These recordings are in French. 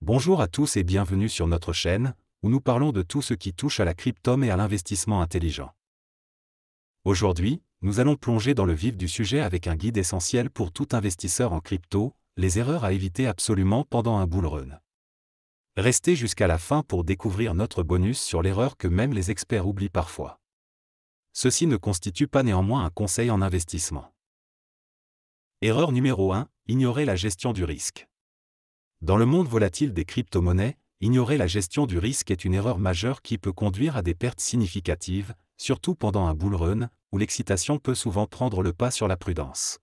Bonjour à tous et bienvenue sur notre chaîne, où nous parlons de tout ce qui touche à la crypto et à l'investissement intelligent. Aujourd'hui, nous allons plonger dans le vif du sujet avec un guide essentiel pour tout investisseur en crypto, les erreurs à éviter absolument pendant un bull run. Restez jusqu'à la fin pour découvrir notre bonus sur l'erreur que même les experts oublient parfois. Ceci ne constitue pas néanmoins un conseil en investissement. Erreur numéro 1, ignorer la gestion du risque. Dans le monde volatile des crypto-monnaies, ignorer la gestion du risque est une erreur majeure qui peut conduire à des pertes significatives, surtout pendant un bull run, où l'excitation peut souvent prendre le pas sur la prudence.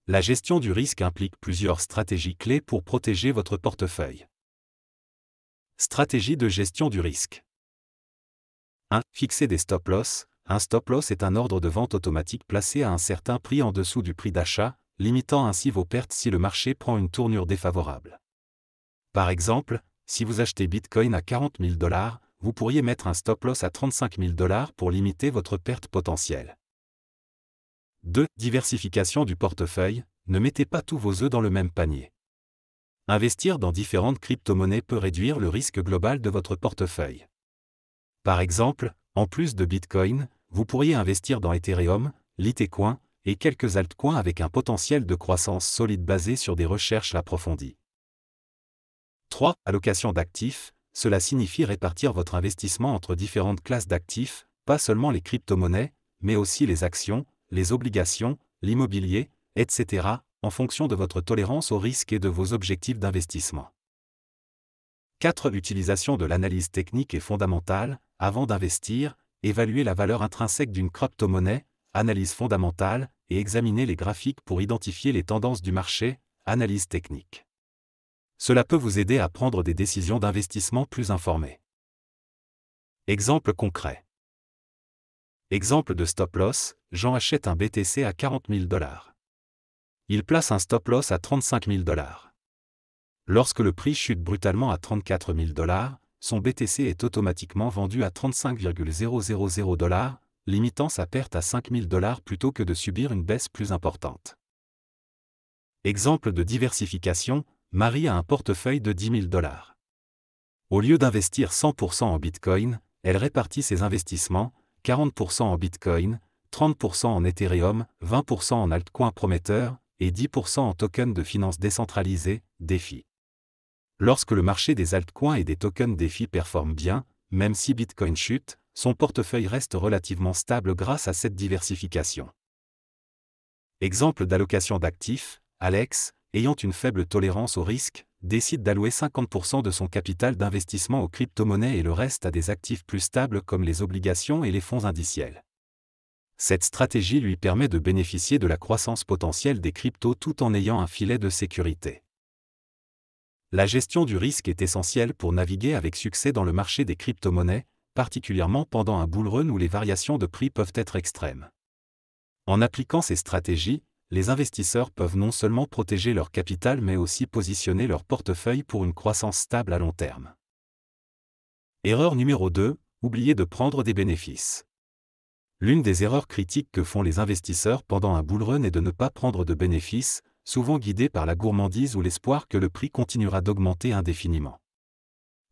La gestion du risque implique plusieurs stratégies clés pour protéger votre portefeuille. Stratégie de gestion du risque. 1. Fixer des stop-loss. Un stop-loss est un ordre de vente automatique placé à un certain prix en dessous du prix d'achat, limitant ainsi vos pertes si le marché prend une tournure défavorable. Par exemple, si vous achetez Bitcoin à 40 000 $, vous pourriez mettre un stop-loss à 35 000 $ pour limiter votre perte potentielle. 2. Diversification du portefeuille. Ne mettez pas tous vos œufs dans le même panier. Investir dans différentes crypto-monnaies peut réduire le risque global de votre portefeuille. Par exemple, en plus de Bitcoin, vous pourriez investir dans Ethereum, Litecoin, et quelques altcoins avec un potentiel de croissance solide basé sur des recherches approfondies. 3. Allocation d'actifs. Cela signifie répartir votre investissement entre différentes classes d'actifs, pas seulement les crypto-monnaies, mais aussi les actions, les obligations, l'immobilier, etc., en fonction de votre tolérance au risque et de vos objectifs d'investissement. 4. L'utilisation de l'analyse technique est fondamentale. Avant d'investir, évaluez la valeur intrinsèque d'une crypto-monnaie, analyse fondamentale, et examinez les graphiques pour identifier les tendances du marché, analyse technique. Cela peut vous aider à prendre des décisions d'investissement plus informées. Exemple concret. Exemple de stop-loss, Jean achète un BTC à 40 000 $. Il place un stop-loss à 35 000 $. Lorsque le prix chute brutalement à 34 000 $, son BTC est automatiquement vendu à 35,000 $, limitant sa perte à 5 000 $ plutôt que de subir une baisse plus importante. Exemple de diversification, Marie a un portefeuille de 10 000 $. Au lieu d'investir 100% en Bitcoin, elle répartit ses investissements, 40% en Bitcoin, 30% en Ethereum, 20% en altcoins prometteurs, et 10% en tokens de finance décentralisée, DeFi. Lorsque le marché des altcoins et des tokens DeFi performe bien, même si Bitcoin chute, son portefeuille reste relativement stable grâce à cette diversification. Exemple d'allocation d'actifs, Alex, ayant une faible tolérance au risque, décide d'allouer 50% de son capital d'investissement aux crypto-monnaies et le reste à des actifs plus stables comme les obligations et les fonds indiciels. Cette stratégie lui permet de bénéficier de la croissance potentielle des cryptos tout en ayant un filet de sécurité. La gestion du risque est essentielle pour naviguer avec succès dans le marché des crypto-monnaies, particulièrement pendant un bull run où les variations de prix peuvent être extrêmes. En appliquant ces stratégies, les investisseurs peuvent non seulement protéger leur capital mais aussi positionner leur portefeuille pour une croissance stable à long terme. Erreur numéro 2, oublier de prendre des bénéfices. L'une des erreurs critiques que font les investisseurs pendant un bull run est de ne pas prendre de bénéfices, souvent guidés par la gourmandise ou l'espoir que le prix continuera d'augmenter indéfiniment.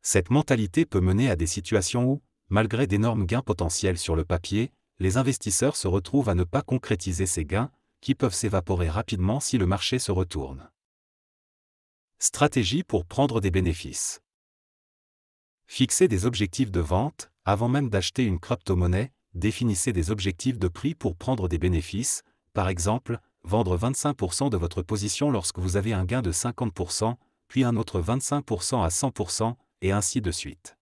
Cette mentalité peut mener à des situations où, malgré d'énormes gains potentiels sur le papier, les investisseurs se retrouvent à ne pas concrétiser ces gains, qui peuvent s'évaporer rapidement si le marché se retourne. Stratégie pour prendre des bénéfices. Fixez des objectifs de vente. Avant même d'acheter une crypto-monnaie, définissez des objectifs de prix pour prendre des bénéfices, par exemple, vendre 25% de votre position lorsque vous avez un gain de 50%, puis un autre 25% à 100%, et ainsi de suite.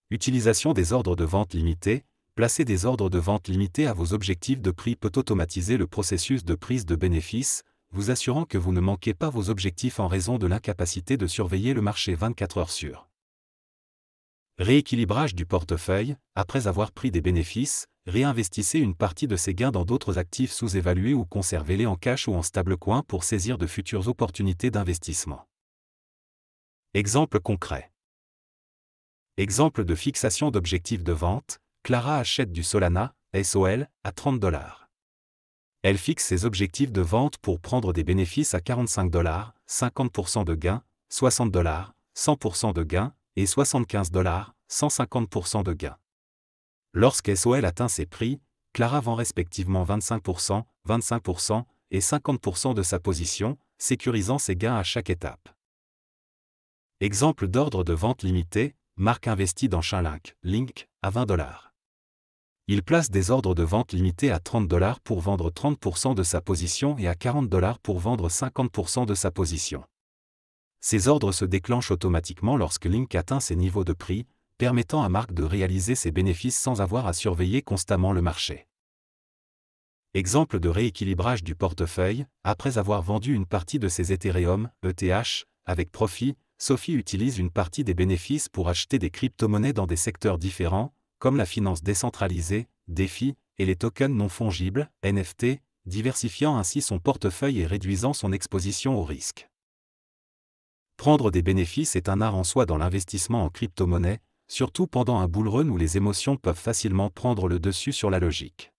Utilisation des ordres de vente limités. Placer des ordres de vente limités à vos objectifs de prix peut automatiser le processus de prise de bénéfices, vous assurant que vous ne manquez pas vos objectifs en raison de l'incapacité de surveiller le marché 24 heures sur. Rééquilibrage du portefeuille. Après avoir pris des bénéfices, réinvestissez une partie de ces gains dans d'autres actifs sous-évalués ou conservez-les en cash ou en stablecoin pour saisir de futures opportunités d'investissement. Exemple concret. Exemple de fixation d'objectifs de vente. Clara achète du Solana, SOL, à 30 $. Elle fixe ses objectifs de vente pour prendre des bénéfices à 45 $, 50% de gains, $60, 100% de gain, et $75, 150% de gain. Lorsqu'SOL atteint ces prix, Clara vend respectivement 25%, 25% et 50% de sa position, sécurisant ses gains à chaque étape. Exemple d'ordre de vente limité, Marc investit dans Chainlink, Link, à $20. Il place des ordres de vente limités à $30 pour vendre 30% de sa position et à $40 pour vendre 50% de sa position. Ces ordres se déclenchent automatiquement lorsque Link atteint ses niveaux de prix, permettant à Marc de réaliser ses bénéfices sans avoir à surveiller constamment le marché. Exemple de rééquilibrage du portefeuille, après avoir vendu une partie de ses Ethereum, ETH, avec profit, Sophie utilise une partie des bénéfices pour acheter des crypto-monnaies dans des secteurs différents, comme la finance décentralisée, DeFi, et les tokens non fongibles, NFT, diversifiant ainsi son portefeuille et réduisant son exposition au risque. Prendre des bénéfices est un art en soi dans l'investissement en crypto-monnaie, surtout pendant un bull run où les émotions peuvent facilement prendre le dessus sur la logique.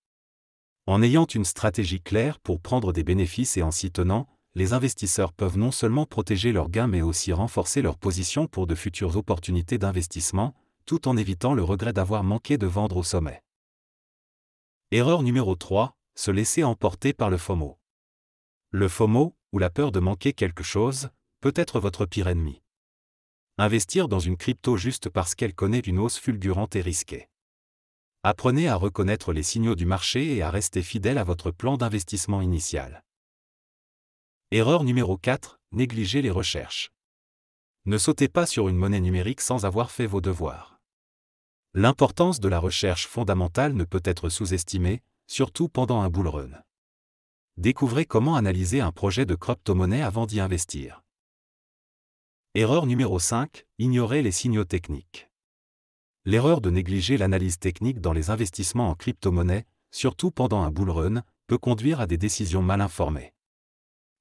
En ayant une stratégie claire pour prendre des bénéfices et en s'y tenant, les investisseurs peuvent non seulement protéger leurs gains mais aussi renforcer leur position pour de futures opportunités d'investissement, tout en évitant le regret d'avoir manqué de vendre au sommet. Erreur numéro 3, se laisser emporter par le FOMO. Le FOMO, ou la peur de manquer quelque chose, peut être votre pire ennemi. Investir dans une crypto juste parce qu'elle connaît une hausse fulgurante est risqué. Apprenez à reconnaître les signaux du marché et à rester fidèle à votre plan d'investissement initial. Erreur numéro 4, négligez les recherches. Ne sautez pas sur une monnaie numérique sans avoir fait vos devoirs. L'importance de la recherche fondamentale ne peut être sous-estimée, surtout pendant un bull run. Découvrez comment analyser un projet de crypto-monnaie avant d'y investir. Erreur numéro 5, ignorez les signaux techniques. L'erreur de négliger l'analyse technique dans les investissements en crypto-monnaie, surtout pendant un bull run, peut conduire à des décisions mal informées.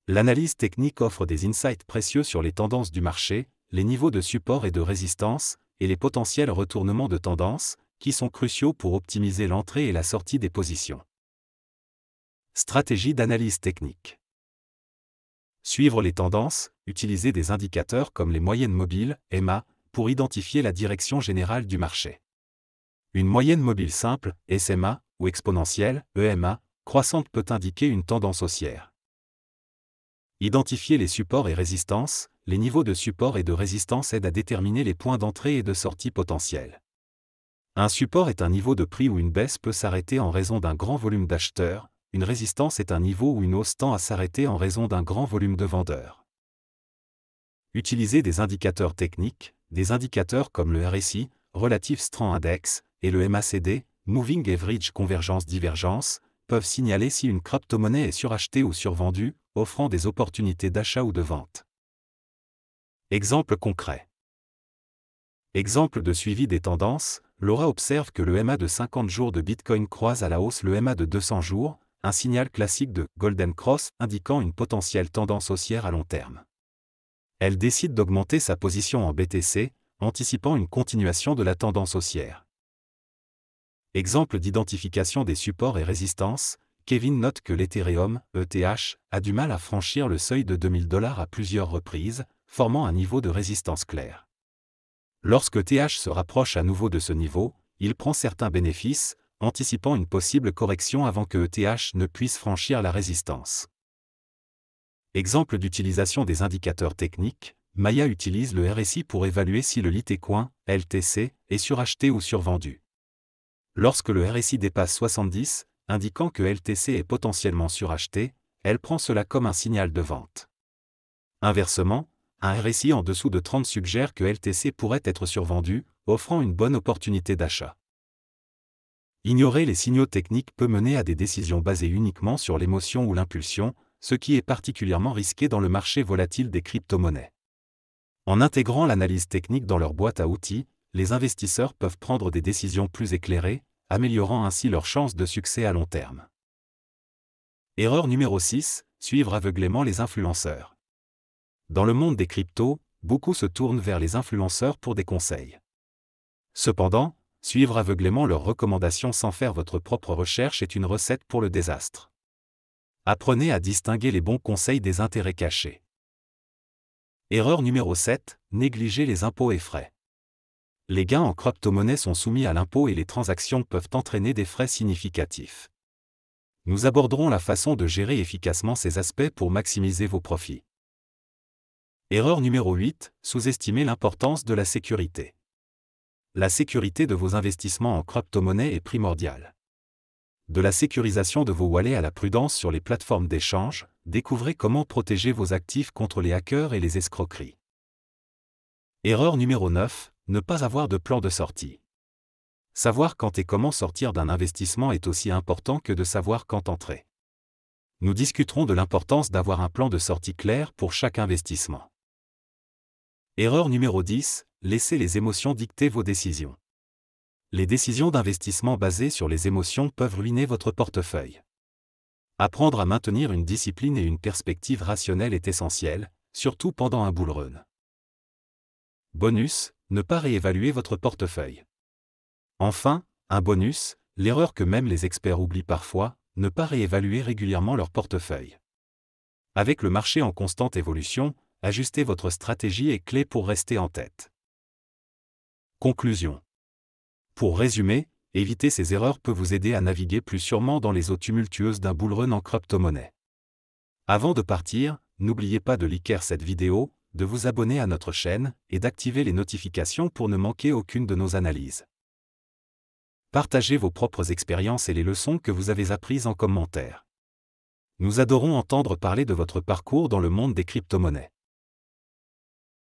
L'analyse technique offre des insights précieux sur les tendances du marché, les niveaux de support et de résistance, et les potentiels retournements de tendance, qui sont cruciaux pour optimiser l'entrée et la sortie des positions. Stratégie d'analyse technique. Suivre les tendances, utiliser des indicateurs comme les moyennes mobiles, EMA, pour identifier la direction générale du marché. Une moyenne mobile simple, SMA, ou exponentielle, EMA, croissante peut indiquer une tendance haussière. Identifier les supports et résistances, les niveaux de support et de résistance aident à déterminer les points d'entrée et de sortie potentiels. Un support est un niveau de prix où une baisse peut s'arrêter en raison d'un grand volume d'acheteurs, une résistance est un niveau où une hausse tend à s'arrêter en raison d'un grand volume de vendeurs. Utilisez des indicateurs techniques, des indicateurs comme le RSI, Relative Strength Index, et le MACD, Moving Average Convergence-Divergence, peuvent signaler si une crypto-monnaie est surachetée ou survendue, offrant des opportunités d'achat ou de vente. Exemple concret. Exemple de suivi des tendances, Laura observe que le MA de 50 jours de Bitcoin croise à la hausse le MA de 200 jours, un signal classique de Golden Cross indiquant une potentielle tendance haussière à long terme. Elle décide d'augmenter sa position en BTC, anticipant une continuation de la tendance haussière. Exemple d'identification des supports et résistances, Kevin note que l'Ethereum, ETH, a du mal à franchir le seuil de $2000 à plusieurs reprises, formant un niveau de résistance clair. Lorsque TH se rapproche à nouveau de ce niveau, il prend certains bénéfices, anticipant une possible correction avant que ETH ne puisse franchir la résistance. Exemple d'utilisation des indicateurs techniques, Maya utilise le RSI pour évaluer si le Litecoin, LTC, est suracheté ou survendu. Lorsque le RSI dépasse 70, indiquant que LTC est potentiellement suracheté, elle prend cela comme un signal de vente. Inversement, un RSI en dessous de 30 suggère que LTC pourrait être survendu, offrant une bonne opportunité d'achat. Ignorer les signaux techniques peut mener à des décisions basées uniquement sur l'émotion ou l'impulsion, ce qui est particulièrement risqué dans le marché volatile des crypto-monnaies. En intégrant l'analyse technique dans leur boîte à outils, les investisseurs peuvent prendre des décisions plus éclairées, améliorant ainsi leurs chances de succès à long terme. Erreur numéro 6, suivre aveuglément les influenceurs. Dans le monde des cryptos, beaucoup se tournent vers les influenceurs pour des conseils. Cependant, suivre aveuglément leurs recommandations sans faire votre propre recherche est une recette pour le désastre. Apprenez à distinguer les bons conseils des intérêts cachés. Erreur numéro 7, négliger les impôts et frais. Les gains en crypto-monnaie sont soumis à l'impôt et les transactions peuvent entraîner des frais significatifs. Nous aborderons la façon de gérer efficacement ces aspects pour maximiser vos profits. Erreur numéro 8, sous-estimer l'importance de la sécurité. La sécurité de vos investissements en crypto-monnaie est primordiale. De la sécurisation de vos wallets à la prudence sur les plateformes d'échange, découvrez comment protéger vos actifs contre les hackers et les escroqueries. Erreur numéro 9, ne pas avoir de plan de sortie. Savoir quand et comment sortir d'un investissement est aussi important que de savoir quand entrer. Nous discuterons de l'importance d'avoir un plan de sortie clair pour chaque investissement. Erreur numéro 10, laissez les émotions dicter vos décisions. Les décisions d'investissement basées sur les émotions peuvent ruiner votre portefeuille. Apprendre à maintenir une discipline et une perspective rationnelle est essentiel, surtout pendant un bull run. Bonus, ne pas réévaluer votre portefeuille. Enfin, un bonus, l'erreur que même les experts oublient parfois, ne pas réévaluer régulièrement leur portefeuille. Avec le marché en constante évolution, ajuster votre stratégie est clé pour rester en tête. Conclusion. Pour résumer, éviter ces erreurs peut vous aider à naviguer plus sûrement dans les eaux tumultueuses d'un bull run en crypto-monnaie. Avant de partir, n'oubliez pas de liker cette vidéo, de vous abonner à notre chaîne et d'activer les notifications pour ne manquer aucune de nos analyses. Partagez vos propres expériences et les leçons que vous avez apprises en commentaire. Nous adorons entendre parler de votre parcours dans le monde des crypto-monnaies.